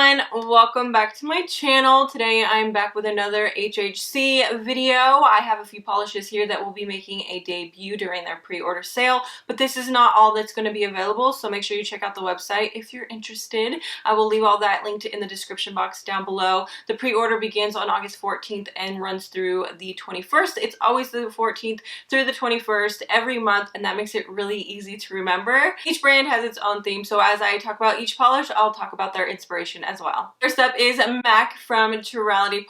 everyone, welcome back to my channel. Today I'm back with another HHC video. I have a few polishes here that will be making a debut during their pre-order sale, but this is not all that's going to be available, so make sure you check out the website if you're interested. I will leave all that linked in the description box down below. The pre-order begins on August 14th and runs through the 21st. It's always the 14th through the 21st every month, and that makes it really easy to remember. Each brand has its own theme, so as I talk about each polish, I'll talk about their inspiration as well. First up is MAC from CHIRALITY.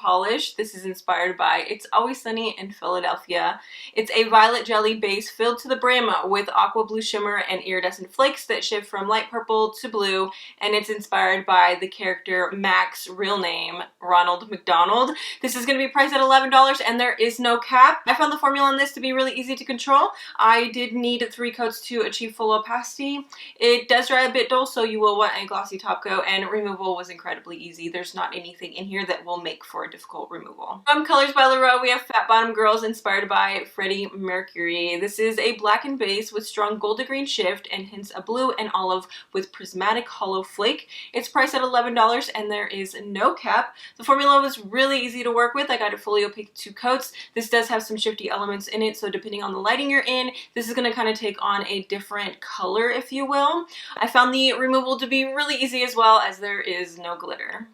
This is inspired by It's Always Sunny in Philadelphia. It's a violet jelly base filled to the brim with aqua blue shimmer and iridescent flakes that shift from light purple to blue, and it's inspired by the character Mac's real name, Ronald McDonald. This is going to be priced at $11 and there is no cap. I found the formula on this to be really easy to control. I did need 3 coats to achieve full opacity. It does dry a bit dull, so you will want a glossy top coat, and removal was incredibly easy. There's not anything in here that will make for a difficult removal. From Colors by LLAROWE, we have Fat Bottom Girls inspired by Freddie Mercury. This is a blackened base with strong gold to green shift and hints of blue and olive with prismatic hollow flake. It's priced at $11 and there is no cap. The formula was really easy to work with. I got it fully opaque 2 coats. This does have some shifty elements in it, so depending on the lighting you're in, this is going to kind of take on a different color, if you will. I found the removal to be really easy as well, as there is no glitter.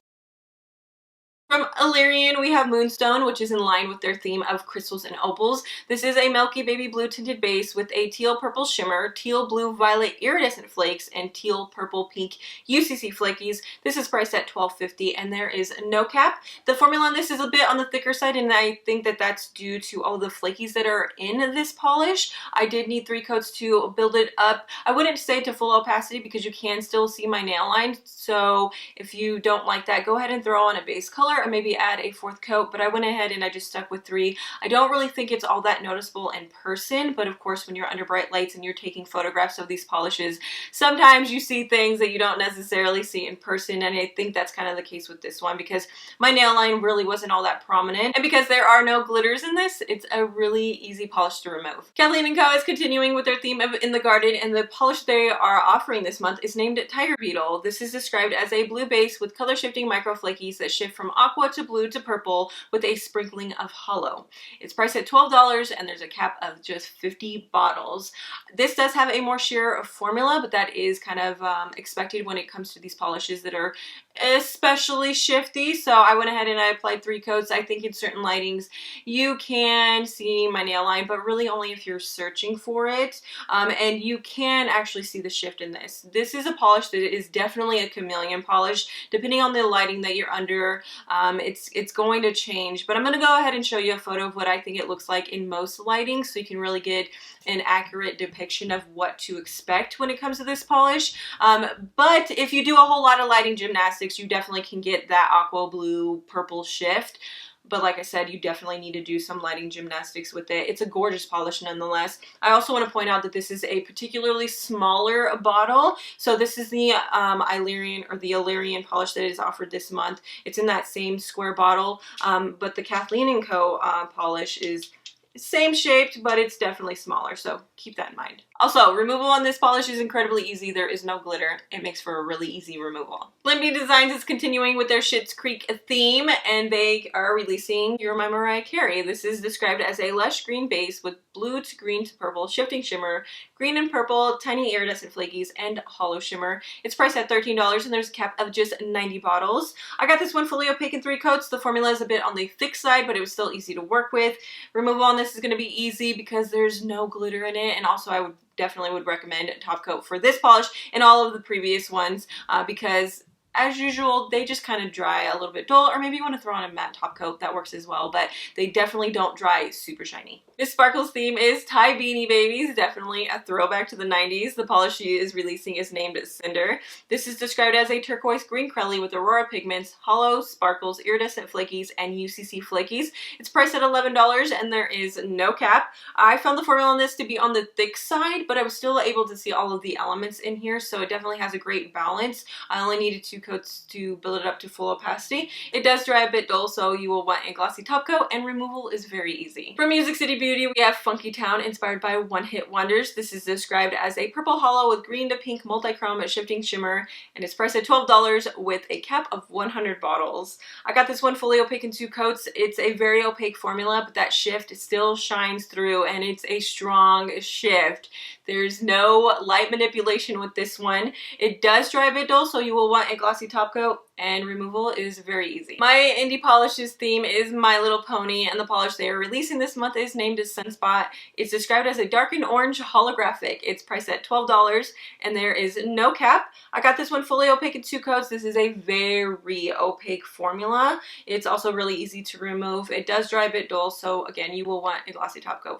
From ILLYRIAN, we have Moonstone, which is in line with their theme of crystals and opals. This is a milky baby blue tinted base with a teal purple shimmer, teal blue violet iridescent flakes, and teal purple pink UCC flakies. This is priced at $12.50 and there is no cap. The formula on this is a bit on the thicker side, and I think that that's due to all the flakies that are in this polish. I did need 3 coats to build it up. I wouldn't say to full opacity because you can still see my nail line, so if you don't like that, go ahead and throw on a base color or maybe add a 4th coat, but I went ahead and I just stuck with 3. I don't really think it's all that noticeable in person, but of course when you're under bright lights and you're taking photographs of these polishes, sometimes you see things that you don't necessarily see in person, and I think that's kind of the case with this one because my nail line really wasn't all that prominent, and because there are no glitters in this, it's a really easy polish to remove. Kathleen & Co. is continuing with their theme of In the Garden, and the polish they are offering this month is named Tiger Beetle. This is described as a blue base with color shifting micro flakies that shift from aqua to blue to purple with a sprinkling of hollow. It's priced at $12 and there's a cap of just 50 bottles. This does have a more sheer formula, but that is kind of expected when it comes to these polishes that are especially shifty. So I went ahead and I applied 3 coats. I think in certain lightings you can see my nail line, but really only if you're searching for it. And you can actually see the shift in this. This is a polish that is definitely a chameleon polish. Depending on the lighting that you're under, it's going to change, but I'm going to go ahead and show you a photo of what I think it looks like in most lighting so you can really get an accurate depiction of what to expect when it comes to this polish. But if you do a whole lot of lighting gymnastics, you definitely can get that aqua blue purple shift. But like I said, you definitely need to do some lighting gymnastics with it. It's a gorgeous polish nonetheless. I also want to point out that this is a particularly smaller bottle. So this is the ILLYRIAN polish that is offered this month. It's in that same square bottle, but the Kathleen & Co. Polish is same shaped, but it's definitely smaller, so keep that in mind. Also, removal on this polish is incredibly easy. There is no glitter. It makes for a really easy removal. LYNB Designs is continuing with their Schitt's Creek theme, and they are releasing You're My Mariah Carey. This is described as a lush green base with blue to green to purple shifting shimmer, green and purple, tiny iridescent flakies, and hollow shimmer. It's priced at $13 and there's a cap of just 90 bottles. I got this one fully opaque in 3 coats. The formula is a bit on the thick side, but it was still easy to work with. Removal on this is going to be easy because there's no glitter in it, and also I definitely would recommend a top coat for this polish and all of the previous ones because as usual, they just kind of dry a little bit dull, or maybe you want to throw on a matte top coat, that works as well, but they definitely don't dry super shiny. Miss Sparkle's theme is Tie Beanie Babies, definitely a throwback to the 90s. The polish she is releasing is named CINDER. This is described as a turquoise green crelly with aurora pigments, hollow, sparkles, iridescent flakies, and UCC flakies. It's priced at $11 and there is no cap. I found the formula on this to be on the thick side, but I was still able to see all of the elements in here, so it definitely has a great balance. I only needed 2 coats to build it up to full opacity. It does dry a bit dull, so you will want a glossy top coat, and removal is very easy. From Music City Beauty, we have FUNKYTOWN, inspired by One Hit Wonders. This is described as a purple hollow with green to pink multi-chrome shifting shimmer, and it's priced at $12 with a cap of 100 bottles. I got this one fully opaque in 2 coats. It's a very opaque formula, but that shift still shines through, and it's a strong shift. There's no light manipulation with this one. It does dry a bit dull, so you will want a glossy top coat, and removal is very easy. My indie polishes theme is My Little Pony, and the polish they are releasing this month is named as SUNSPOT. It's described as a darkened orange holographic. It's priced at $12, and there is no cap. I got this one fully opaque in 2 coats. This is a very opaque formula. It's also really easy to remove. It does dry a bit dull, so again, you will want a glossy top coat.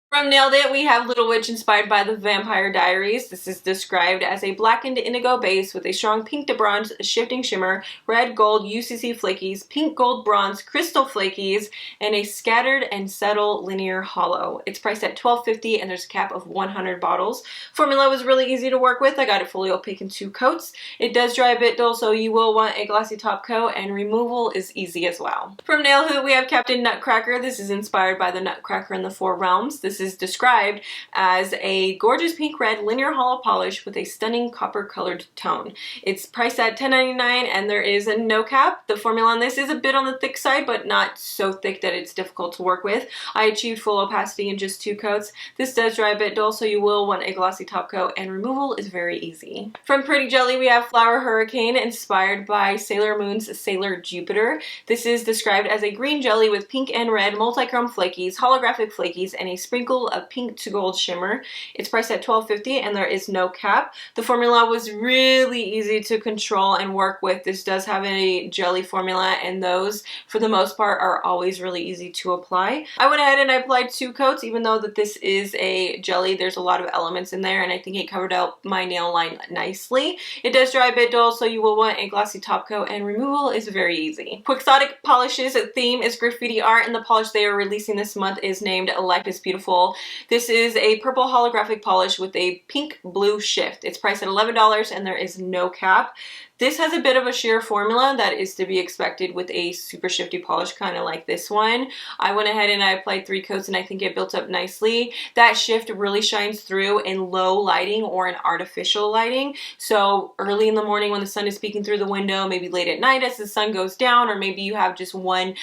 From Nailed It, we have Little Witch, inspired by the Vampire Diaries. This is described as a blackened indigo base with a strong pink to bronze shifting shimmer, red gold UCC flakies, pink gold bronze crystal flakies, and a scattered and subtle linear hollow. It's priced at $12.50, and there's a cap of 100 bottles. Formula was really easy to work with. I got it fully opaque in 2 coats. It does dry a bit dull, so you will want a glossy top coat, and removal is easy as well. From Nail Hoot, we have Captain Nutcracker. This is inspired by the Nutcracker in the Four Realms. This is described as a gorgeous pink red linear hollow polish with a stunning copper colored tone. It's priced at $10.99, and there is a no cap. The formula on this is a bit on the thick side, but not so thick that it's difficult to work with. I achieved full opacity in just 2 coats. This does dry a bit dull, so you will want a glossy top coat, and removal is very easy. From Pretty Jelly, we have Flower Hurricane, inspired by Sailor Moon's Sailor Jupiter. This is described as a green jelly with pink and red multi-chrome flakies, holographic flakies, and a sprinkle of pink to gold shimmer. It's priced at $12.50, and there is no cap. The formula was really easy to control and work with. This does have a jelly formula, and those, for the most part, are always really easy to apply. I went ahead and I applied 2 coats, even though that this is a jelly. There's a lot of elements in there, and I think it covered out my nail line nicely. It does dry a bit dull, so you will want a glossy top coat, and removal is very easy. QUIXOTIC Polishes theme is graffiti art, and the polish they are releasing this month is named Life is Beautiful. This is a purple holographic polish with a pink blue shift. It's priced at $11, and there is no cap. This has a bit of a sheer formula that is to be expected with a super shifty polish, kind of like this one. I went ahead and I applied 3 coats, and I think it built up nicely. That shift really shines through in low lighting or in artificial lighting. So early in the morning when the sun is peeking through the window, maybe late at night as the sun goes down, or maybe you have just one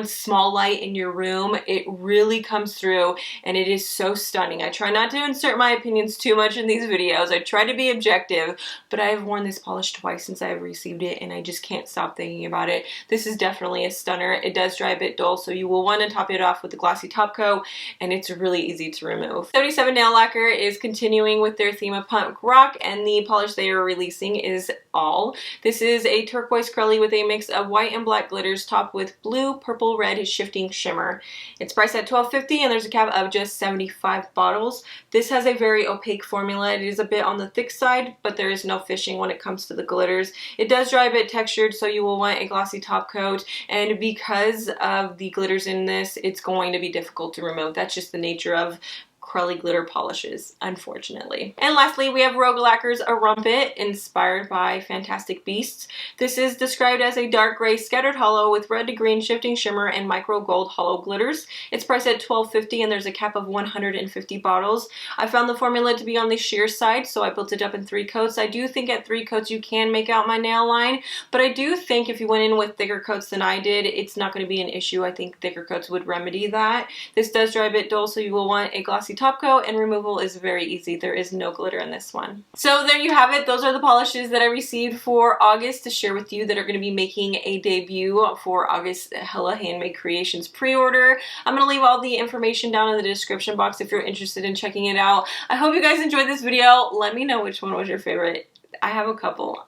small light in your room, it really comes through, and it is so stunning. I try not to insert my opinions too much in these videos. I try to be objective, but I have worn this polish twice since I've received it, and I just can't stop thinking about it. This is definitely a stunner. It does dry a bit dull, so you will want to top it off with a glossy top coat, and it's really easy to remove. 77 Nail Lacquer is continuing with their theme of punk rock, and the polish they are releasing is All. This is a turquoise curly with a mix of white and black glitters topped with blue, purple, red shifting shimmer. It's priced at $12.50, and there's a cap of just 75 bottles. This has a very opaque formula. It is a bit on the thick side, but there is no fishing when it comes to the glitters. It does dry a bit textured, so you will want a glossy top coat, and because of the glitters in this, it's going to be difficult to remove. That's just the nature of cruddy glitter polishes, unfortunately. And lastly, we have Rogue Lacquer's ERUMPET, inspired by Fantastic Beasts. This is described as a dark gray scattered hollow with red to green shifting shimmer and micro gold hollow glitters. It's priced at $12.50, and there's a cap of 150 bottles. I found the formula to be on the sheer side, so I built it up in 3 coats. I do think at 3 coats you can make out my nail line, but I do think if you went in with thicker coats than I did, it's not going to be an issue. I think thicker coats would remedy that. This does dry a bit dull, so you will want a glossy top coat, and removal is very easy. There is no glitter in this one. So there you have it. Those are the polishes that I received for August to share with you that are going to be making a debut for August Hella Handmade Creations pre-order. I'm going to leave all the information down in the description box if you're interested in checking it out. I hope you guys enjoyed this video. Let me know which one was your favorite. I have a couple,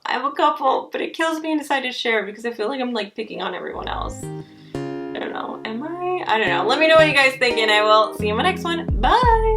but it kills me and decide to share because I feel like I'm like picking on everyone else. I don't know. Am I? I don't know. Let me know what you guys think, and I will see you in my next one. Bye!